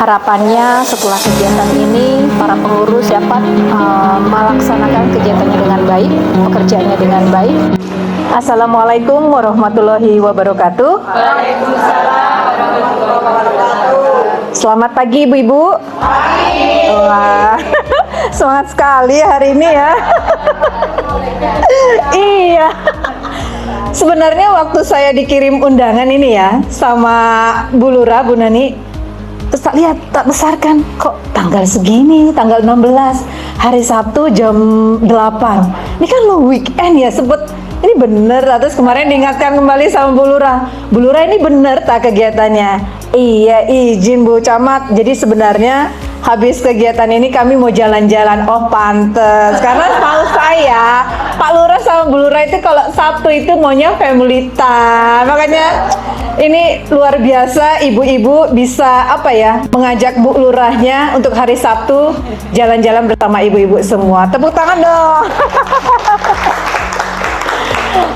Harapannya setelah kegiatan ini para pengurus dapat melaksanakan kegiatannya dengan baik, pekerjaannya dengan baik. Assalamualaikum warahmatullahi wabarakatuh. Waalaikumsalam warahmatullahi wabarakatuh. Selamat pagi Ibu-Ibu. Pagi. Wah, semangat sekali hari ini ya. Iya. Sebenarnya waktu saya dikirim undangan ini ya sama Bu Lura, Bu Nani, terus tak lihat, tak besarkan, kok tanggal segini, tanggal 16, hari Sabtu jam 8. Ini kan lo weekend ya, sebut ini bener. Terus kemarin diingatkan kembali sama Bu Lura, Bu Lura ini bener tak kegiatannya? Iya, izin Bu Camat. Jadi sebenarnya habis kegiatan ini kami mau jalan-jalan. Oh pantes, karena tahu saya Pak Lura sama Bu Lura itu kalau Sabtu itu maunya family time. Makanya ini luar biasa, ibu-ibu bisa apa ya, mengajak Bu Lurahnya untuk hari Sabtu jalan-jalan bersama ibu-ibu semua. Tepuk tangan dong.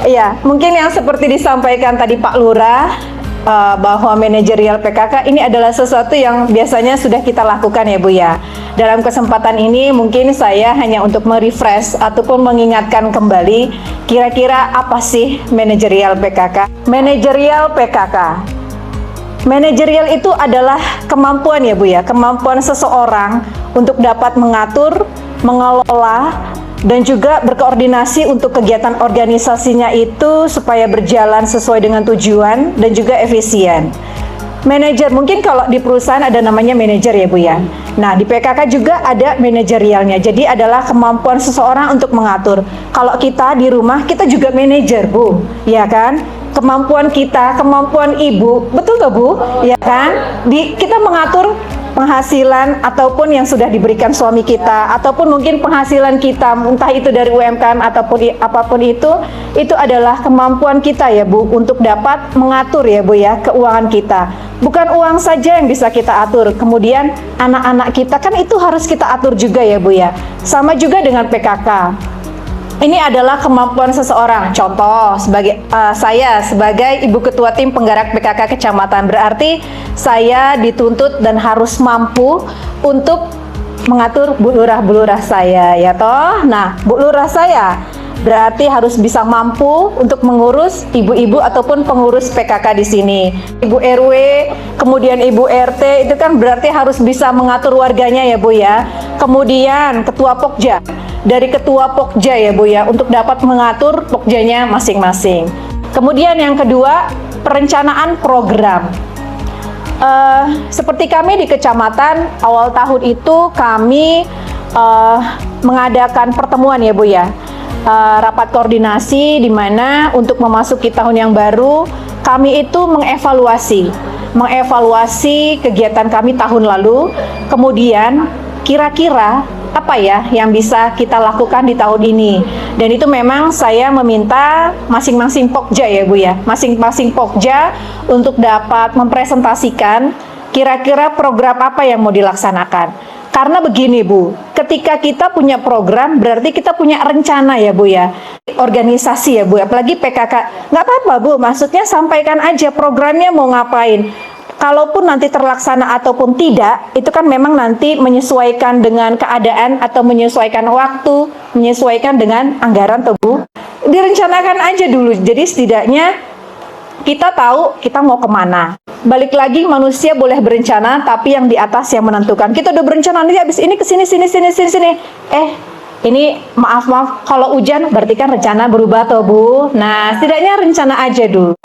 Iya, mungkin yang seperti disampaikan tadi Pak Lurah, bahwa manajerial PKK ini adalah sesuatu yang biasanya sudah kita lakukan ya Bu ya. Dalam kesempatan ini mungkin saya hanya untuk merefresh ataupun mengingatkan kembali kira-kira apa sih manajerial PKK. Manajerial PKK, manajerial itu adalah kemampuan ya Bu ya, kemampuan seseorang untuk dapat mengatur, mengelola, dan juga berkoordinasi untuk kegiatan organisasinya itu supaya berjalan sesuai dengan tujuan dan juga efisien. Manajer, mungkin kalau di perusahaan ada namanya manajer ya Bu ya. Nah di PKK juga ada manajerialnya, jadi adalah kemampuan seseorang untuk mengatur. Kalau kita di rumah, kita juga manajer Bu, ya kan? Kemampuan kita, kemampuan ibu, betul gak Bu? Ya kan? Kita mengatur penghasilan ataupun yang sudah diberikan suami kita, ataupun mungkin penghasilan kita, entah itu dari UMKM ataupun apapun itu adalah kemampuan kita ya Bu, untuk dapat mengatur ya Bu ya, keuangan kita. Bukan uang saja yang bisa kita atur, kemudian anak-anak kita kan itu harus kita atur juga ya Bu ya. Sama juga dengan PKK. Ini adalah kemampuan seseorang. Contoh, saya sebagai Ibu Ketua Tim Penggerak PKK Kecamatan, berarti saya dituntut dan harus mampu untuk mengatur Bu Lurah saya, ya toh. Nah, Bu Lurah saya berarti harus bisa mampu untuk mengurus ibu-ibu ataupun pengurus PKK di sini. Ibu RW, kemudian Ibu RT, itu kan berarti harus bisa mengatur warganya ya Bu ya. Kemudian Ketua Pokja. Dari Ketua Pokja ya Bu ya, untuk dapat mengatur Pokjanya masing-masing. Kemudian yang kedua, perencanaan program. Seperti kami di kecamatan, awal tahun itu kami mengadakan pertemuan ya Bu ya, rapat koordinasi di mana untuk memasuki tahun yang baru kami itu mengevaluasi kegiatan kami tahun lalu, kemudian kira-kira apa ya yang bisa kita lakukan di tahun ini. Dan itu memang saya meminta masing-masing Pokja ya Bu ya, masing-masing Pokja untuk dapat mempresentasikan kira-kira program apa yang mau dilaksanakan. Karena begini Bu, ketika kita punya program berarti kita punya rencana ya Bu ya, organisasi ya Bu, apalagi PKK. Nggak apa-apa Bu, maksudnya sampaikan aja programnya mau ngapain. Kalaupun nanti terlaksana ataupun tidak, itu kan memang nanti menyesuaikan dengan keadaan atau menyesuaikan waktu, menyesuaikan dengan anggaran tuh Bu. Direncanakan aja dulu, jadi setidaknya kita tahu kita mau kemana. Balik lagi, manusia boleh berencana, tapi yang di atas yang menentukan. Kita udah berencana, nanti habis ini kesini, sini. Ini maaf, kalau hujan berarti kan rencana berubah tuh Bu. Nah, setidaknya rencana aja dulu.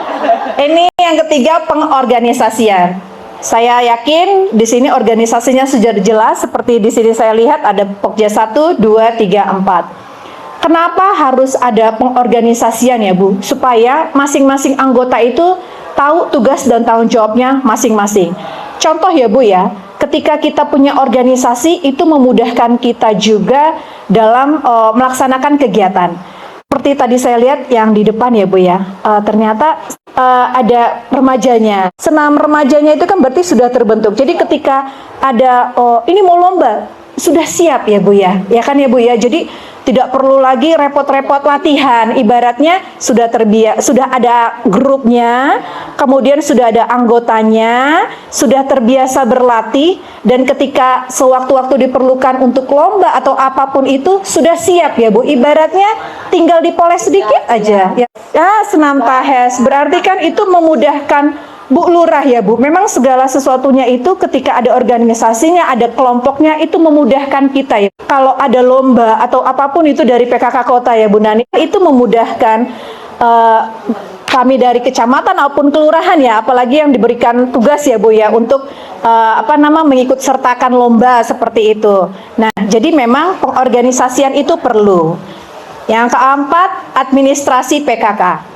Ini yang ketiga, pengorganisasian. Saya yakin di sini organisasinya sudah jelas, seperti di sini saya lihat ada Pokja 1, 2, 3, 4. Kenapa harus ada pengorganisasian ya Bu? Supaya masing-masing anggota itu tahu tugas dan tanggung jawabnya masing-masing. Contoh ya Bu ya, ketika kita punya organisasi itu memudahkan kita juga dalam melaksanakan kegiatan. Seperti tadi saya lihat yang di depan ya Bu ya, ternyata ada remajanya. Senam remajanya itu kan berarti sudah terbentuk. Jadi ketika ada ini mau lomba, sudah siap ya Bu ya, ya kan ya Bu ya. Jadi Tidak perlu lagi repot-repot latihan. Ibaratnya sudah sudah ada grupnya, kemudian sudah ada anggotanya, sudah terbiasa berlatih, dan ketika sewaktu-waktu diperlukan untuk lomba atau apapun itu sudah siap ya Bu. Ibaratnya tinggal dipoles sedikit aja. Ya, senam tahes. Berarti kan itu memudahkan Bu Lurah ya Bu, memang segala sesuatunya itu ketika ada organisasinya, ada kelompoknya, itu memudahkan kita ya. Kalau ada lomba atau apapun itu dari PKK Kota ya Bu Nani, itu memudahkan kami dari kecamatan maupun kelurahan ya, apalagi yang diberikan tugas ya Bu ya, untuk mengikut sertakan lomba seperti itu. Nah, jadi memang pengorganisasian itu perlu. Yang keempat, administrasi PKK.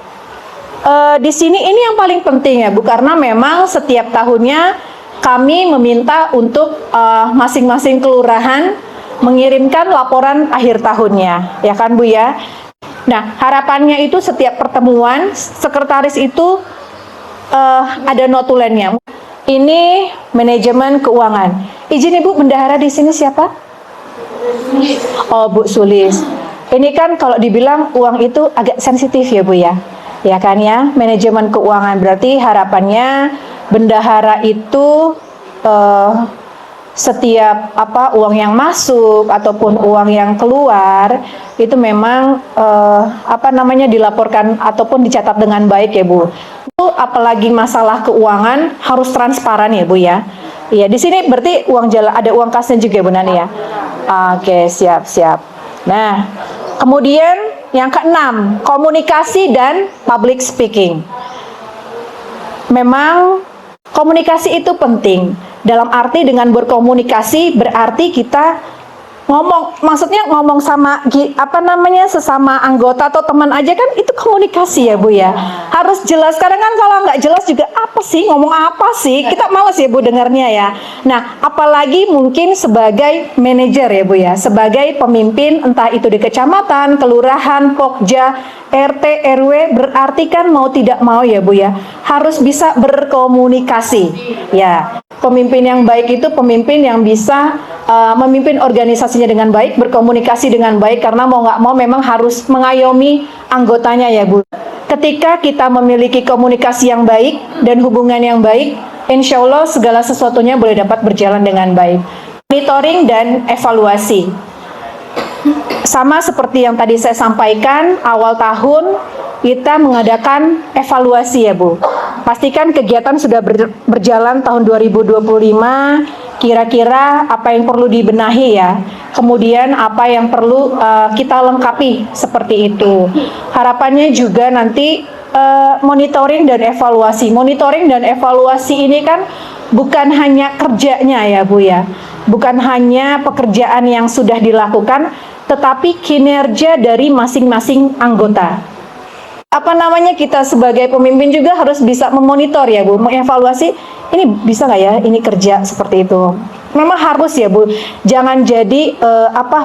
Di sini ini yang paling penting ya Bu, karena memang setiap tahunnya kami meminta untuk masing-masing kelurahan mengirimkan laporan akhir tahunnya, ya kan Bu ya. Nah, harapannya itu setiap pertemuan sekretaris itu ada notulennya. Ini manajemen keuangan. Izin Ibu, bendahara di sini siapa? Oh, Bu Sulis. Ini kan kalau dibilang uang itu agak sensitif ya Bu ya. Ya kan ya, manajemen keuangan, berarti harapannya bendahara itu setiap uang yang masuk ataupun uang yang keluar itu memang dilaporkan ataupun dicatat dengan baik ya Bu. Itu apalagi masalah keuangan harus transparan ya Bu ya. Iya, di sini berarti ada uang kasnya juga Bu Nani ya. Oke, siap. Nah, kemudian yang keenam, komunikasi dan public speaking. Memang komunikasi itu penting. Dalam arti dengan berkomunikasi berarti kita ngomong sama sesama anggota atau teman aja kan itu komunikasi ya Bu ya. Harus jelas, kadang kan kalau nggak jelas juga ngomong apa sih, kita males ya Bu dengarnya ya. Nah, apalagi mungkin sebagai manajer ya Bu ya, sebagai pemimpin entah itu di kecamatan, kelurahan, pokja, RT, RW, berarti kan mau tidak mau ya Bu ya, harus bisa berkomunikasi ya. Pemimpin yang baik itu pemimpin yang bisa memimpin organisasinya dengan baik, berkomunikasi dengan baik, karena mau nggak mau memang harus mengayomi anggotanya ya Bu. Ketika kita memiliki komunikasi yang baik dan hubungan yang baik, insya Allah segala sesuatunya boleh dapat berjalan dengan baik. Monitoring dan evaluasi. Sama seperti yang tadi saya sampaikan, awal tahun kita mengadakan evaluasi ya Bu. Pastikan kegiatan sudah berjalan tahun 2025, kira-kira apa yang perlu dibenahi ya. Kemudian apa yang perlu kita lengkapi seperti itu. Harapannya juga nanti monitoring dan evaluasi. Monitoring dan evaluasi ini kan bukan hanya kerjanya ya Bu ya. Bukan hanya pekerjaan yang sudah dilakukan, tetapi kinerja dari masing-masing anggota. Kita sebagai pemimpin juga harus bisa memonitor ya Bu, mengevaluasi ini bisa nggak ya ini kerja seperti itu. Memang harus ya Bu, jangan jadi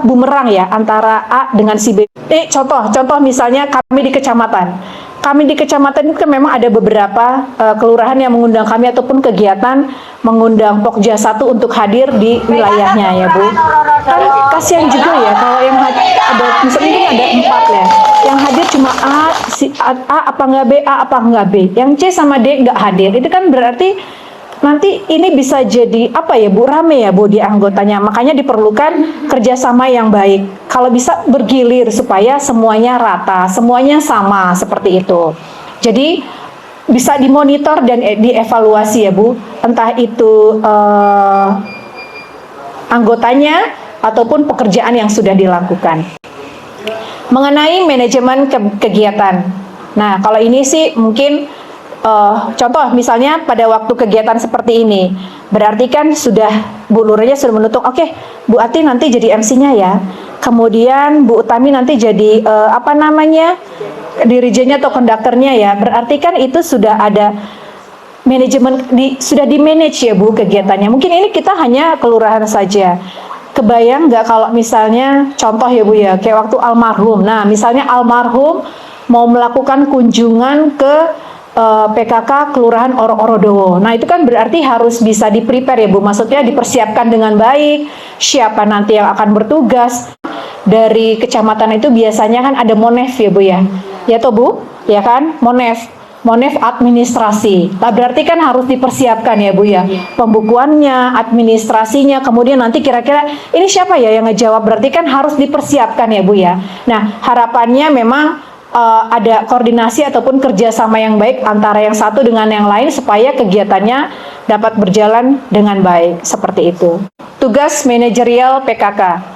bumerang ya antara A dengan si B. Contoh misalnya kami di kecamatan. Kami di kecamatan itu kan memang ada beberapa kelurahan yang mengundang kami ataupun kegiatan mengundang Pokja 1 untuk hadir di wilayahnya ya Bu. Kan kasihan juga ya kalau yang ada misalnya ada 4 ya. Yang hadir cuma A apa nggak B, A apa nggak B. Yang C sama D nggak hadir. Itu kan berarti nanti ini bisa jadi Bu, rame ya Bu di anggotanya. Makanya diperlukan kerjasama yang baik. Kalau bisa bergilir supaya semuanya rata, semuanya sama seperti itu. Jadi bisa dimonitor dan dievaluasi ya Bu. Entah itu anggotanya ataupun pekerjaan yang sudah dilakukan. Mengenai manajemen kegiatan. Nah, kalau ini sih mungkin contoh misalnya pada waktu kegiatan seperti ini, berarti kan sudah Bu Lurahnya sudah menutup, oke, Bu Ati nanti jadi MC-nya ya. Kemudian Bu Utami nanti jadi dirijennya atau konduktornya ya. Berarti kan itu sudah ada manajemen sudah di-manage ya Bu kegiatannya. Mungkin ini kita hanya kelurahan saja. Kebayang nggak kalau misalnya contoh ya Bu ya, kayak waktu almarhum. Nah, misalnya almarhum mau melakukan kunjungan ke PKK Kelurahan Orodowo. Nah, itu kan berarti harus bisa di-prepare ya Bu. Maksudnya dipersiapkan dengan baik, siapa nanti yang akan bertugas. dari kecamatan itu biasanya kan ada Monef ya Bu ya. Ya toh Bu, ya kan? Monef administrasi. Nah, berarti kan harus dipersiapkan ya Bu ya. Pembukuannya, administrasinya, kemudian nanti kira-kira ini siapa ya yang ngejawab, berarti kan harus dipersiapkan ya Bu ya. Nah, harapannya memang ada koordinasi ataupun kerjasama yang baik antara yang satu dengan yang lain supaya kegiatannya dapat berjalan dengan baik, seperti itu. Tugas manajerial PKK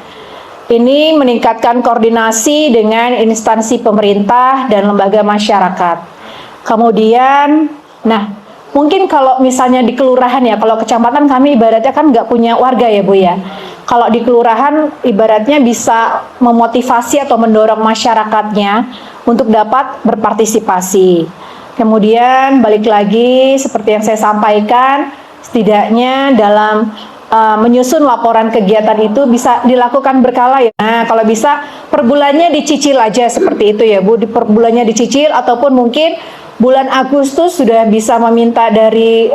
ini meningkatkan koordinasi dengan instansi pemerintah dan lembaga masyarakat. Kemudian, nah mungkin kalau misalnya di kelurahan ya, kalau kecamatan kami ibaratnya kan nggak punya warga ya Bu ya. Kalau di kelurahan ibaratnya bisa memotivasi atau mendorong masyarakatnya untuk dapat berpartisipasi. Kemudian balik lagi seperti yang saya sampaikan, setidaknya dalam menyusun laporan kegiatan itu bisa dilakukan berkala ya. Nah, kalau bisa per bulannya dicicil aja seperti itu ya Bu, per bulannya dicicil ataupun mungkin bulan Agustus sudah bisa meminta dari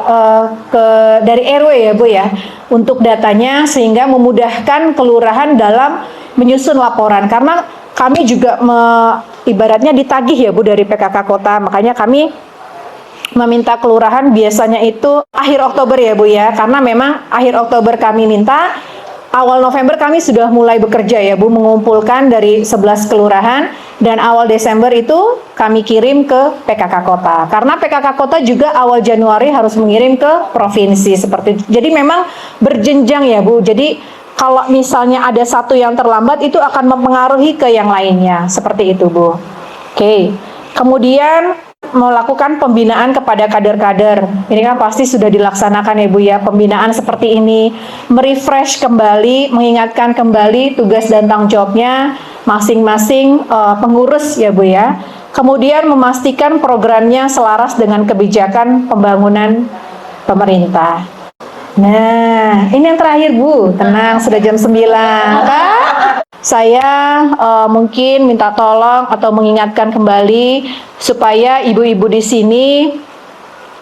RW ya Bu ya untuk datanya sehingga memudahkan kelurahan dalam menyusun laporan, karena kami juga ibaratnya ditagih ya Bu dari PKK Kota, makanya kami meminta kelurahan biasanya itu akhir Oktober ya Bu ya, karena memang akhir Oktober kami minta, awal November kami sudah mulai bekerja ya Bu, mengumpulkan dari 11 kelurahan, dan awal Desember itu kami kirim ke PKK Kota, karena PKK Kota juga awal Januari harus mengirim ke provinsi seperti itu. Jadi memang berjenjang ya Bu, jadi kalau misalnya ada satu yang terlambat itu akan mempengaruhi ke yang lainnya, seperti itu Bu. Oke, kemudian melakukan pembinaan kepada kader-kader. Ini kan pasti sudah dilaksanakan ya Bu ya, pembinaan seperti ini, merefresh kembali, mengingatkan kembali tugas dan tanggung jawabnya masing-masing pengurus ya Bu ya. Kemudian memastikan programnya selaras dengan kebijakan pembangunan pemerintah. Nah, ini yang terakhir Bu, tenang sudah jam 9 kan? Saya mungkin minta tolong atau mengingatkan kembali supaya ibu-ibu di sini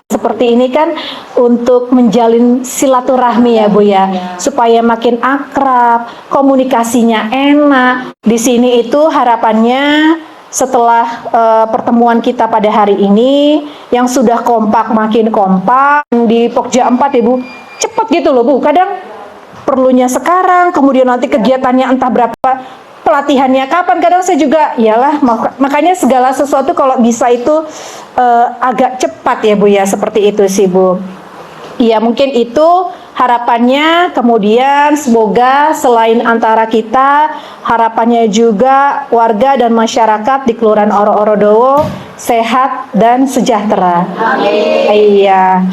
seperti ini kan untuk menjalin silaturahmi ya Bu ya, supaya makin akrab, komunikasinya enak. Di sini itu harapannya setelah pertemuan kita pada hari ini yang sudah kompak makin kompak di Pokja 4 ya Bu, cepat gitu loh Bu, kadang perlunya sekarang, kemudian nanti kegiatannya entah berapa, pelatihannya kapan, kadang saya juga iyalah, makanya segala sesuatu kalau bisa itu agak cepat ya Bu ya, seperti itu sih Bu. Ya mungkin itu harapannya, kemudian semoga selain antara kita, harapannya juga warga dan masyarakat di Kelurahan Oro-Orodowo sehat dan sejahtera. Amin. Iya.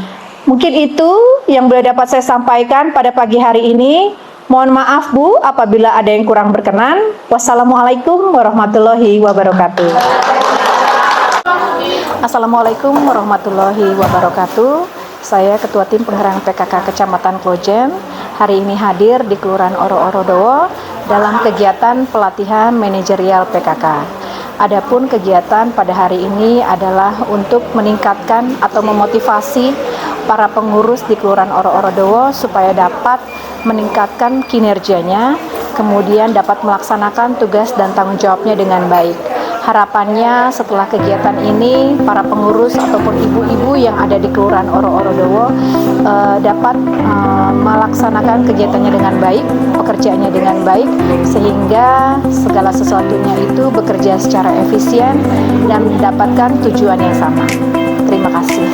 Mungkin itu yang boleh dapat saya sampaikan pada pagi hari ini. Mohon maaf Bu apabila ada yang kurang berkenan. Wassalamualaikum warahmatullahi wabarakatuh. Assalamualaikum warahmatullahi wabarakatuh. Saya Ketua Tim Penggerak PKK Kecamatan Klojen. Hari ini hadir di Kelurahan Oro-Orodowo dalam kegiatan pelatihan manajerial PKK. Adapun kegiatan pada hari ini adalah untuk meningkatkan atau memotivasi para pengurus di Kelurahan Oro-Orodowo supaya dapat meningkatkan kinerjanya, kemudian dapat melaksanakan tugas dan tanggung jawabnya dengan baik. Harapannya setelah kegiatan ini, para pengurus ataupun ibu-ibu yang ada di Kelurahan Oro-Orodowo dapat melaksanakan kegiatannya dengan baik, pekerjaannya dengan baik, sehingga segala sesuatunya itu bekerja secara efisien dan mendapatkan tujuan yang sama. Terima kasih.